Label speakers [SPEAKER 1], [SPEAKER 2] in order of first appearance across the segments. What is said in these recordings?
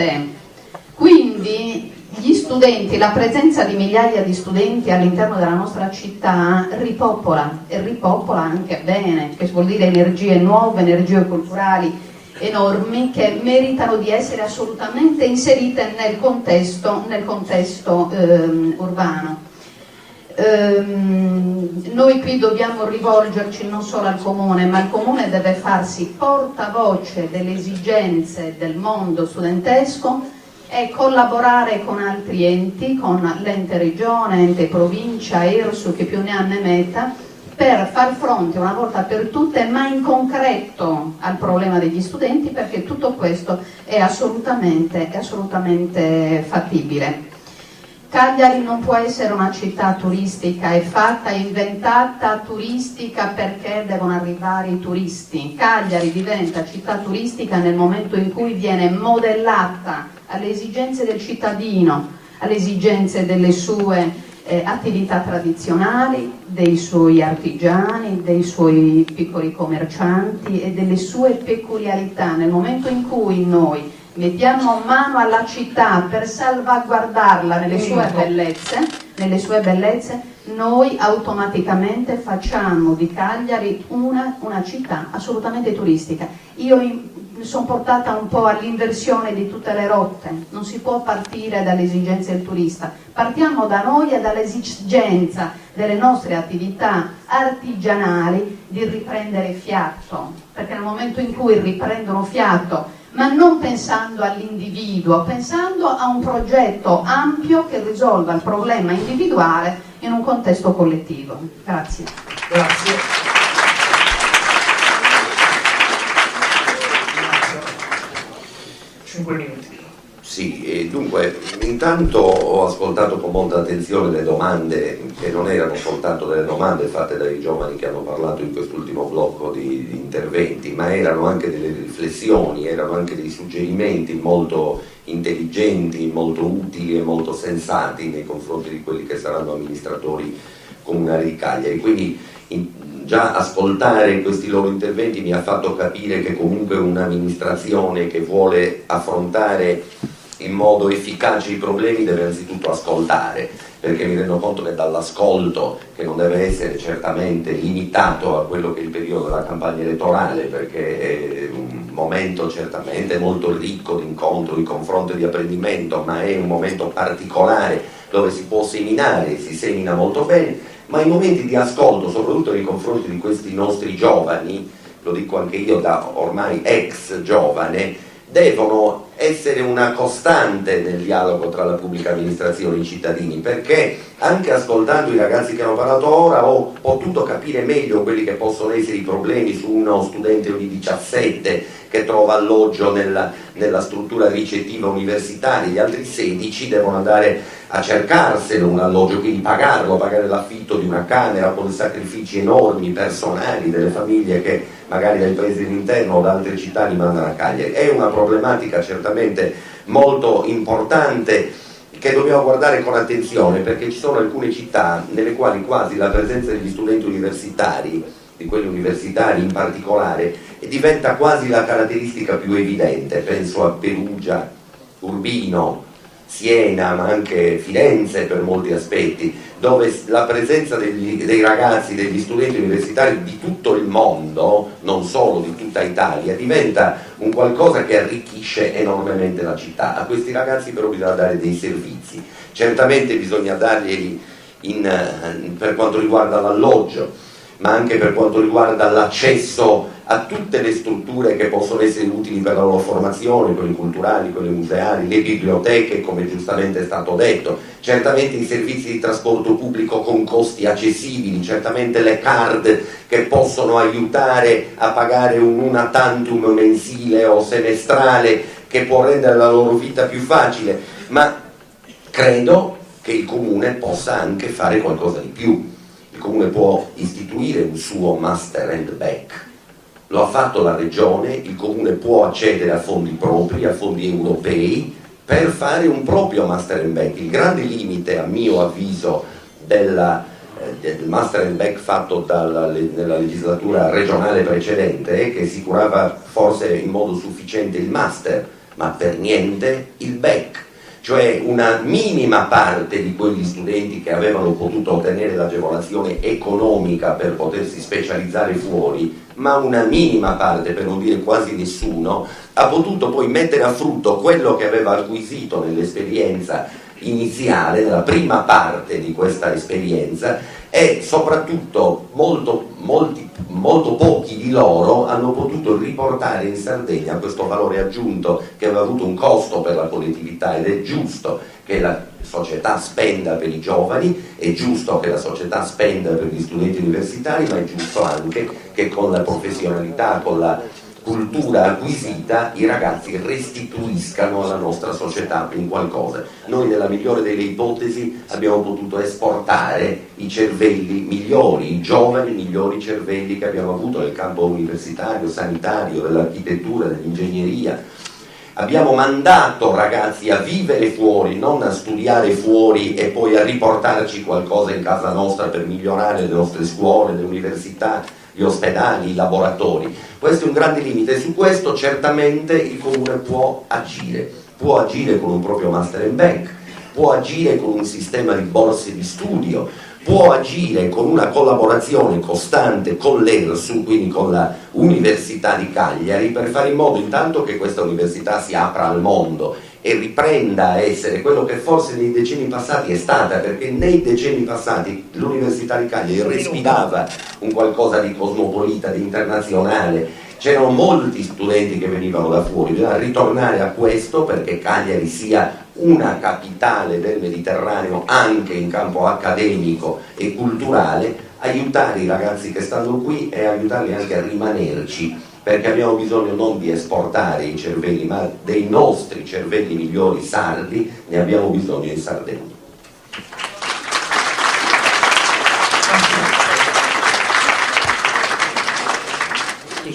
[SPEAKER 1] studente. Quindi gli studenti, la presenza di migliaia di studenti all'interno della nostra città ripopola, e ripopola anche bene, che vuol dire energie nuove, energie culturali enormi che meritano di essere assolutamente inserite nel contesto urbano. Noi qui dobbiamo rivolgerci non solo al Comune, ma il Comune deve farsi portavoce delle esigenze del mondo studentesco e collaborare con altri enti, con l'ente regione, ente provincia, IRSU, che più ne ha ne metta, per far fronte una volta per tutte, ma in concreto, al problema degli studenti, perché tutto questo è assolutamente fattibile. Cagliari non può essere una città turistica, è fatta, inventata turistica perché devono arrivare i turisti. Cagliari diventa città turistica nel momento in cui viene modellata alle esigenze del cittadino, alle esigenze delle sue attività tradizionali, dei suoi artigiani, dei suoi piccoli commercianti e delle sue peculiarità. Nel momento in cui noi mettiamo mano alla città per salvaguardarla nelle sue bellezze, noi automaticamente facciamo di Cagliari una città assolutamente turistica. Io sono portata un po' all'inversione di tutte le rotte, non si può partire dalle esigenze del turista, partiamo da noi e dall'esigenza delle nostre attività artigianali di riprendere fiato, perché nel momento in cui riprendono fiato, ma non pensando all'individuo, pensando a un progetto ampio che risolva il problema individuale in un contesto collettivo. Grazie.
[SPEAKER 2] Grazie. 5 minuti.
[SPEAKER 3] Sì, e dunque, intanto ho ascoltato con molta attenzione le domande, che non erano soltanto delle domande fatte dai giovani che hanno parlato in quest'ultimo blocco di interventi, ma erano anche delle riflessioni, erano anche dei suggerimenti molto intelligenti, molto utili e molto sensati nei confronti di quelli che saranno amministratori comunali di Cagliari. Quindi già ascoltare questi loro interventi mi ha fatto capire che comunque un'amministrazione che vuole affrontare in modo efficace i problemi deve anzitutto ascoltare, perché mi rendo conto che dall'ascolto, che non deve essere certamente limitato a quello che è il periodo della campagna elettorale, perché è un momento certamente molto ricco di incontro, di confronto e di apprendimento, ma è un momento particolare dove si può seminare, si semina molto bene, ma i momenti di ascolto, soprattutto nei confronti di questi nostri giovani, lo dico anche io da ormai ex giovane, devono essere una costante nel dialogo tra la pubblica amministrazione e i cittadini, perché anche ascoltando i ragazzi che hanno parlato ora ho potuto capire meglio quelli che possono essere i problemi su uno studente di 17 che trova alloggio nella struttura ricettiva universitaria. Gli altri 16 devono andare a cercarsene un alloggio, quindi pagarlo, pagare l'affitto di una camera con sacrifici enormi personali delle famiglie che magari dai paesi dell'interno o da altre città li mandano a Cagliari. È una problematica certamente molto importante che dobbiamo guardare con attenzione, perché ci sono alcune città nelle quali quasi la presenza degli studenti universitari, di quelli universitari in particolare, diventa quasi la caratteristica più evidente. Penso a Perugia, Urbino, Siena, ma anche Firenze per molti aspetti, dove la presenza dei ragazzi, degli studenti universitari di tutto il mondo, non solo di tutta Italia, diventa un qualcosa che arricchisce enormemente la città. A questi ragazzi però bisogna dare dei servizi, certamente bisogna darglieli per quanto riguarda l'alloggio, ma anche per quanto riguarda l'accesso a tutte le strutture che possono essere utili per la loro formazione, quelle culturali, quelle museali, le biblioteche, come giustamente è stato detto, certamente i servizi di trasporto pubblico con costi accessibili, certamente le card che possono aiutare a pagare un una tantum mensile o semestrale che può rendere la loro vita più facile, ma credo che il Comune possa anche fare qualcosa di più. Il Comune può istituire un suo master and back. Lo ha fatto la Regione, il Comune può accedere a fondi propri, a fondi europei, per fare un proprio master and back. Il grande limite, a mio avviso, del master and back fatto nella legislatura regionale precedente è che si curava forse in modo sufficiente il master, ma per niente il BEC, cioè una minima parte di quegli studenti che avevano potuto ottenere l'agevolazione economica per potersi specializzare fuori, ma una minima parte, per non dire quasi nessuno, ha potuto poi mettere a frutto quello che aveva acquisito nell'esperienza iniziale, nella prima parte di questa esperienza, e soprattutto molto pochi di loro hanno potuto riportare in Sardegna questo valore aggiunto che aveva avuto un costo per la collettività, ed è giusto che la società spenda per i giovani, è giusto che la società spenda per gli studenti universitari, ma è giusto anche che con la professionalità, con la cultura acquisita, i ragazzi restituiscano alla nostra società in qualcosa. Noi nella migliore delle ipotesi abbiamo potuto esportare i cervelli migliori, i giovani migliori cervelli che abbiamo avuto nel campo universitario, sanitario, dell'architettura, dell'ingegneria. Abbiamo mandato ragazzi a vivere fuori, non a studiare fuori e poi a riportarci qualcosa in casa nostra per migliorare le nostre scuole, le università, gli ospedali, i laboratori. Questo è un grande limite, e su questo certamente il Comune può agire con un proprio Master and Bank, può agire con un sistema di borse di studio, può agire con una collaborazione costante con l'ERSU, quindi con la Università di Cagliari, per fare in modo intanto che questa università si apra al mondo e riprenda a essere quello che forse nei decenni passati è stata, perché nei decenni passati l'Università di Cagliari respirava un qualcosa di cosmopolita, di internazionale, c'erano molti studenti che venivano da fuori. Bisogna ritornare a questo perché Cagliari sia una capitale del Mediterraneo anche in campo accademico e culturale, aiutare i ragazzi che stanno qui e aiutarli anche a rimanerci, perché abbiamo bisogno non di esportare i cervelli, ma dei nostri cervelli migliori sardi, ne abbiamo bisogno in Sardegna.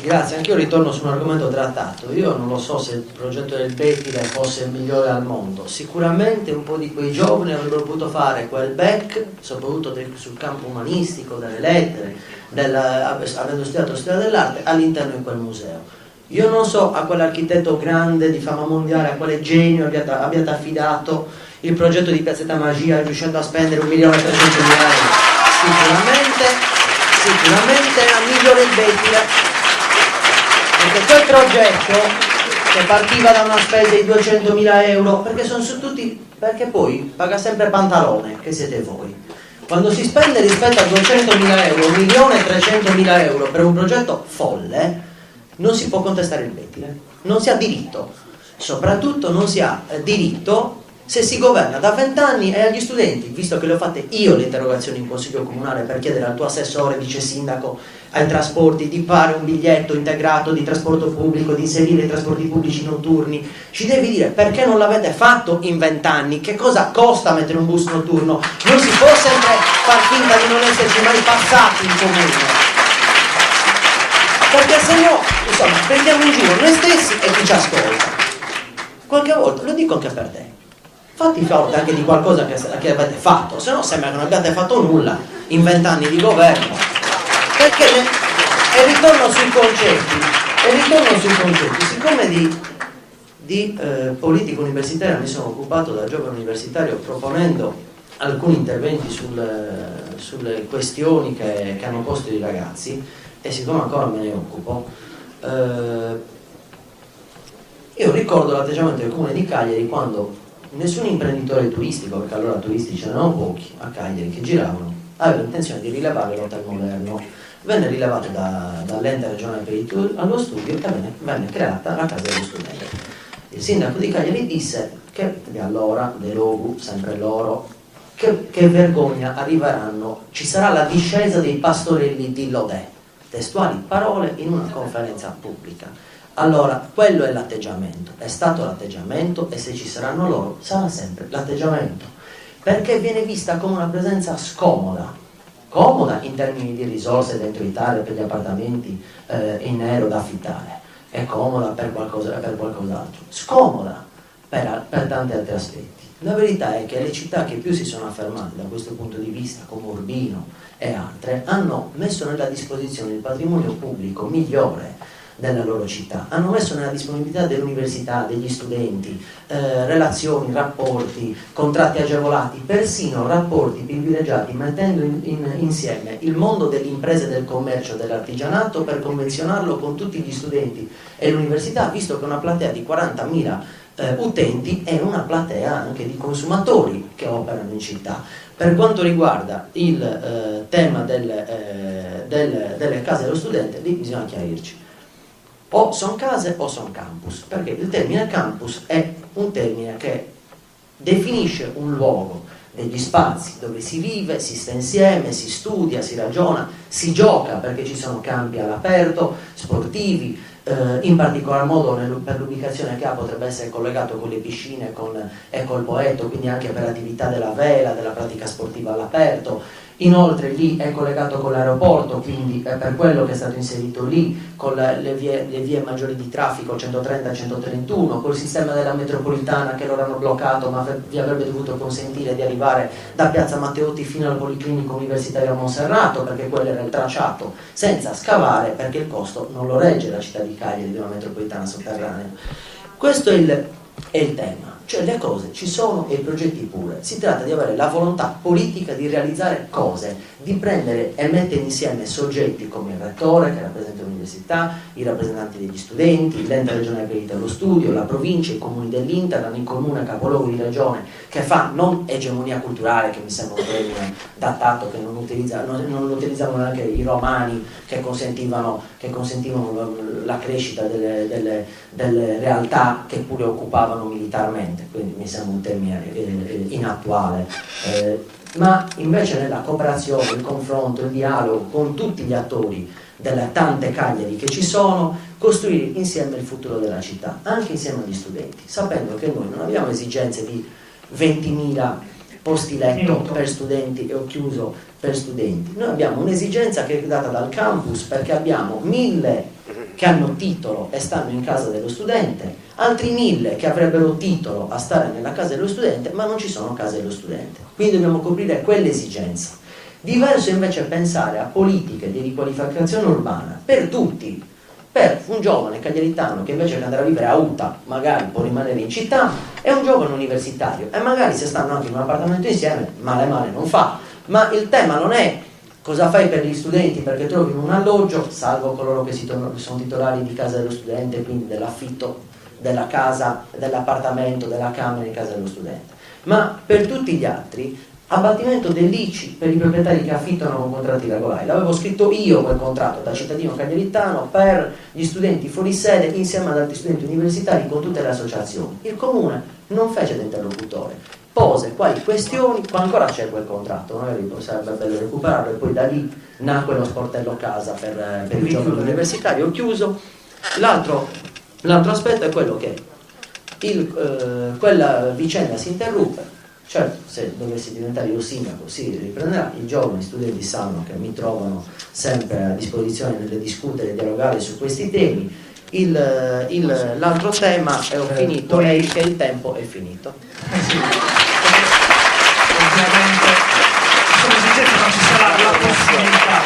[SPEAKER 2] Grazie, anch'io ritorno su un argomento trattato. Io non lo so se il progetto del Becchile fosse il migliore al mondo. Sicuramente un po' di quei giovani avrebbero potuto fare quel BEC, soprattutto sul campo umanistico, delle lettere, avendo studiato storia dell'arte, all'interno di quel museo. Io non so a quell'architetto grande di fama mondiale, a quale genio abbiate affidato il progetto di Piazzetta Magia, riuscendo a spendere 1.300.000 euro. Sicuramente era migliore il Becchile. Perché quel progetto che partiva da una spesa di 200.000 euro, perché poi paga sempre Pantalone, che siete voi. Quando si spende rispetto a 200.000 euro, 1.300.000 euro per un progetto folle, non si può contestare il Becchile, non si ha diritto, soprattutto non si ha diritto se si governa da 20 anni e agli studenti, visto che le ho fatte io le interrogazioni in consiglio comunale per chiedere al tuo assessore, vice sindaco, ai trasporti di fare un biglietto integrato di trasporto pubblico, di inserire i trasporti pubblici notturni, ci devi dire perché non l'avete fatto in 20 anni, che cosa costa mettere un bus notturno, non si può sempre far finta di non esserci mai passati in comune, perché se no, insomma, prendiamo in giro noi stessi e chi ci ascolta. Qualche volta, lo dico anche per te, fatti forte anche di qualcosa che avete fatto, se no sembra che non abbiate fatto nulla in 20 anni di governo. Perché e ritorno sui concetti, siccome di politica universitaria mi sono occupato da giovane universitario proponendo alcuni interventi sulle questioni che hanno posto i ragazzi, e siccome ancora me ne occupo, io ricordo l'atteggiamento del Comune di Cagliari quando nessun imprenditore turistico, perché allora turisti c'erano pochi a Cagliari che giravano, aveva l'intenzione di rilevare l'hotel moderno. Venne rilevato dall'ente regionale per il tour allo studio e venne creata la casa dello studente. Il sindaco di Cagliari disse che allora, De Logu, sempre loro, che vergogna, arriveranno, ci sarà la discesa dei pastorelli di Lodè, testuali parole in una conferenza pubblica. Allora, quello è l'atteggiamento, è stato l'atteggiamento, e se ci saranno loro sarà sempre l'atteggiamento, perché viene vista come una presenza scomoda in termini di risorse dentro Italia per gli appartamenti in nero da affittare, è comoda per qualcos'altro, scomoda per tanti altri aspetti. La verità è che le città che più si sono affermate da questo punto di vista, come Urbino e altre, hanno messo nella disposizione il patrimonio pubblico migliore della loro città, hanno messo nella disponibilità dell'università, degli studenti, relazioni, rapporti, contratti agevolati, persino rapporti privilegiati, mettendo insieme il mondo delle imprese, del commercio, dell'artigianato per convenzionarlo con tutti gli studenti e l'università, visto che una platea di 40.000 utenti è una platea anche di consumatori che operano in città. Per quanto riguarda il tema delle case dello studente, lì bisogna chiarirci. O sono case o sono campus, perché il termine campus è un termine che definisce un luogo, degli spazi dove si vive, si sta insieme, si studia, si ragiona, si gioca, perché ci sono campi all'aperto, sportivi, in particolar modo per l'ubicazione che ha potrebbe essere collegato con le piscine e col Poetto, quindi anche per l'attività della vela, della pratica sportiva all'aperto. Inoltre lì è collegato con l'aeroporto, quindi è per quello che è stato inserito lì, con le vie maggiori di traffico 130 e 131, col sistema della metropolitana che loro hanno bloccato, ma vi avrebbe dovuto consentire di arrivare da Piazza Matteotti fino al Policlinico Universitario a Monserrato, perché quello era il tracciato, senza scavare, perché il costo non lo regge la città di Cagliari di una metropolitana sotterranea. Questo è il tema. Cioè le cose ci sono e i progetti pure. Si tratta di avere la volontà politica di realizzare cose, di prendere e mettere insieme soggetti come il rettore che rappresenta l'università, i rappresentanti degli studenti, l'ente regionale per lo studio, la provincia, i comuni dell'Interland, il comune capoluogo di regione che fa non egemonia culturale, che mi sembra un termine datato che non lo utilizzavano neanche i romani, che consentivano la crescita delle realtà che pure occupavano militarmente, quindi mi sembra un termine inattuale, ma invece nella cooperazione, il confronto, il dialogo con tutti gli attori delle tante Cagliari che ci sono, costruire insieme il futuro della città, anche insieme agli studenti, sapendo che noi non abbiamo esigenze di 20.000 posti letto per studenti, e ho chiuso, per studenti. Noi abbiamo un'esigenza che è data dal campus, perché abbiamo 1.000 che hanno titolo e stanno in casa dello studente, altri 1.000 che avrebbero titolo a stare nella casa dello studente, ma non ci sono case dello studente. Quindi dobbiamo coprire quell'esigenza. Diverso invece è pensare a politiche di riqualificazione urbana per tutti, per un giovane cagliaritano che invece che andare a vivere a Uta magari può rimanere in città, è un giovane universitario e magari se stanno anche in un appartamento insieme male non fa. Ma il tema non è cosa fai per gli studenti perché trovi un alloggio, salvo coloro che sono titolari di casa dello studente, quindi dell'affitto della casa, dell'appartamento, della camera in casa dello studente. Ma per tutti gli altri, abbattimento dell'ICI per i proprietari che affittano con contratti regolari. L'avevo scritto io quel contratto da cittadino cagliaritano per gli studenti fuori sede insieme ad altri studenti universitari con tutte le associazioni. Il comune non fece da interlocutore, pose quali questioni, ancora c'è quel contratto, magari sarebbe bello recuperarlo, e poi da lì nacque lo sportello casa per i giovani universitari. Ho chiuso. L'altro aspetto è quello che quella vicenda si interruppe. Certo, se dovessi diventare io sindaco si riprenderà. I giovani studenti sanno che mi trovano sempre a disposizione nel discutere e dialogare su questi temi. L'altro tema, e ho finito, è che il tempo è finito.
[SPEAKER 4] Ovviamente sono esigenze, ma ci sarà la possibilità